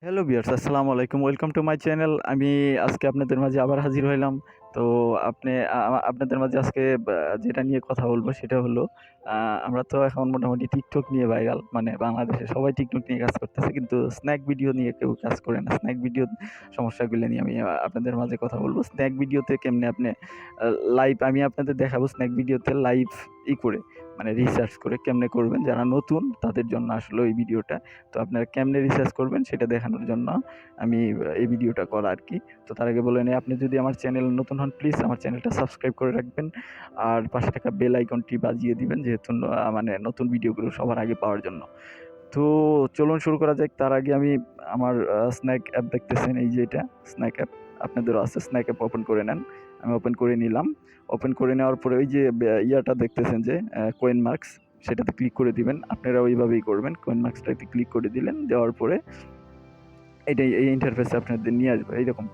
Hello viewers, আসসালামু আলাইকুম। Welcome to my channel. আমি আজকে আপনাদের মাঝে আবার হাজির হইলাম। তো আপনি আপনাদের মাঝে আজকে যেটা নিয়ে কথা বলবো সেটা হলো আ আমরা তো এখন মোটামুটি টিকটক নিয়ে ভাইরাল। মানে বাংলাদেশে সবাই টিকটক নিয়ে কাজ করতেছে। কিন্তু স্ন্যাক ভিডিও নিয়ে কেউ কাজ করে না। স্ন্যাক ভিডিওর সমস্যাগুলো নিয়ে আমি আপনাদের মাঝে কথা বলবো। স্ন্যাক ভিডিওতে কেমনে আপনি আ লাইভ আমি আপনাদের দেখাবো স্ন্যাক ভিডিওতে লাইভ করে মানে রিসার্চ করে কেমনে করবেন। যারা নতুন তাদের জন্য আসলে ওই ভিডিওটা। তো আপনারা কেমনে রিসার্চ করবেন সেটা দেখানোর জন্য আমি এই ভিডিওটা করা আরকি। তো তার আগে বলে নেই, আপনি যদি আমার চ্যানেলে নতুন হন প্লিজ আমার চ্যানেলটা সাবস্ক্রাইব করে রাখবেন। আর পাশে থাকা বেল আইকনটি বাজিয়ে দিবেন যেহেতু মানে নতুন ভিডিওগুলো সবার আগে পাওয়ার জন্য। তো চলুন শুরু করা যাক। তার আগে আমি আমার স্ন্যাক অ্যাপ দেখতেছেন, এই যে এটা স্ন্যাক অ্যাপ। আপনাদেরও আছে, স্ন্যাক অ্যাপ ওপেন করে নেন। আমি ওপেন করে নিলাম। ওপেন করে নেওয়ার পরে ওই যে ইয়াটা দেখতেছেন যে কয়েন মার্কস, সেটাতে ক্লিক করে দিবেন। আপনারা ওইভাবেই করবেন। কয়েন মার্কসটাতে ক্লিক করে দিলেন। দেওয়ার পরে এটাই এই ইন্টারফেসে আপনাদের নিয়ে আসবে এইরকম।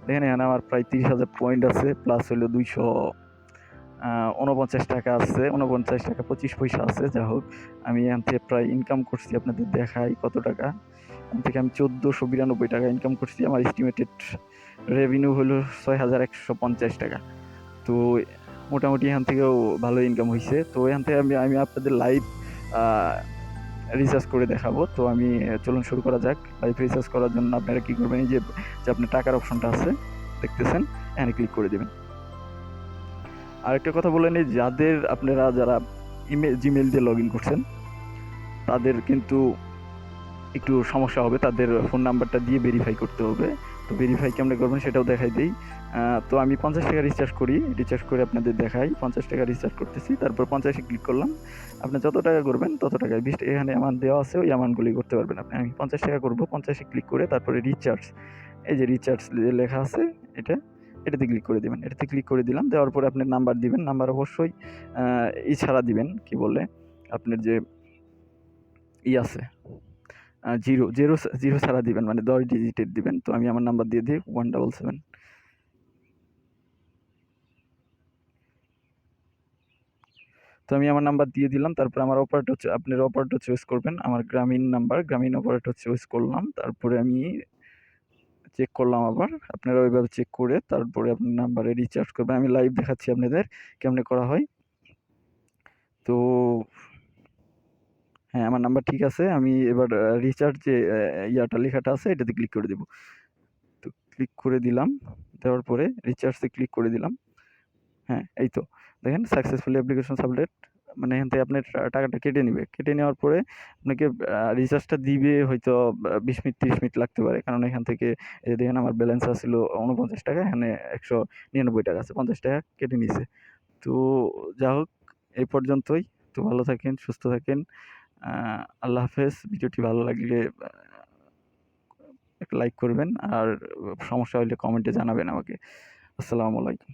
দেখেন এখানে আমার প্রায় 30,000 পয়েন্ট আছে, প্লাস হলো 249 টাকা আছে, 49 টাকা 25 পয়সা আছে। যা হোক, আমি এখান থেকে প্রায় ইনকাম করছি, আপনাদের দেখাই কত টাকা। এখান থেকে আমি 1492 টাকা ইনকাম করছি। আমার এস্টিমেটেড রেভিনিউ হলো 6,150 টাকা। তো মোটামুটি এখান থেকেও ভালো ইনকাম হয়েছে। তো এখান থেকে আমি আপনাদের লাইভ রিসার্চ করে দেখাবো। তো আমি চলুন শুরু করা যাক। লাইভ রিসার্চ করার জন্য আপনারা কী করবেন, এই যে আপনার টাকার অপশনটা আছে দেখতেছেন, এখানে ক্লিক করে দেবেন। আরেকটা কথা বলে নিই, যারা জিমেল দিয়ে লগ ইন করছেন তাদের কিন্তু একটু সমস্যা হবে। তাদের ফোন নাম্বারটা দিয়ে ভেরিফাই করতে হবে। তো ভেরিফাই কেমনে করবেন সেটাও দেখাই দিই। তো আমি 50 টাকা রিচার্জ করি। রিচার্জ করে আপনাদের দেখাই। 50 টাকা রিচার্জ করতেছি। তারপর 50 এ ক্লিক করলাম। আপনি যত টাকা করবেন তত টাকায় 20 এখানে অ্যামাউন্ট দেওয়া আছে, ওই অ্যামাউন্টগুলি করতে পারবেন আপনি। আমি 50 টাকা করব। 50 এ ক্লিক করে তারপরে রিচার্জ, এই যে রিচার্জ লেখা আছে এটাতে ক্লিক করে দিবেন। এটাতে ক্লিক করে দিলাম। দেওয়ার পরে আপনি নাম্বার দিবেন। নাম্বার অবশ্যই ছাড়া দিবেন, কি বলে আপনার যে আছে 0 ছাড়া দিবেন, মানে 10 ডিজিটের দিবেন। তো আমি আমার নাম্বার দিয়ে দিই 177। তো আমি আমার নাম্বার দিয়ে দিলাম। তারপরে আমার আপনার অপারেটর চয়েস করবেন। আমার গ্রামীণ নাম্বার, গ্রামীণ অপারেটর চয়েস করলাম। তারপরে আমি চেক করলাম আবার। আপনারা ওইভাবে চেক করে তারপরে আপনার নাম্বারে রিচার্জ করবেন। আমি লাইভ দেখাচ্ছি আপনাদের কেমনে করা হয়। তো হ্যাঁ, আমার নাম্বার ঠিক আছে। আমি এবার রিচার্জ যে লেখাটা আছে এটাতে ক্লিক করে দেব। তো ক্লিক করে দিলাম। দেওয়ার পরে রিচার্জে ক্লিক করে দিলাম। হ্যাঁ, এই তো দেখেন সাকসেসফুলি অ্যাপ্লিকেশন সাবমিটেড। মানে এখান থেকে আপনার টাকাটা কেটে নিবে। কেটে নেওয়ার পরে আপনাকে রিচার্জটা দিবে হয়তো ২০ মিনিট ৩০ মিনিট লাগতে পারে। কারণ এখান থেকে এই যে দেখেন আমার ব্যালেন্স আছিল ৪৯ টাকা, এখানে ১৯৯ টাকা আছে। ৫০ টাকা কেটে নিছে। তো যা হোক, এই পর্যন্তই। তো ভালো থাকেন, সুস্থ থাকেন। আ আল্লাহ হাফেজ। ভিডিওটি ভালো লাগলে একটা লাইক করবেন। আর সমস্যা হইলে কমেন্টে জানাবেন আমাকে। আসসালামু আলাইকুম।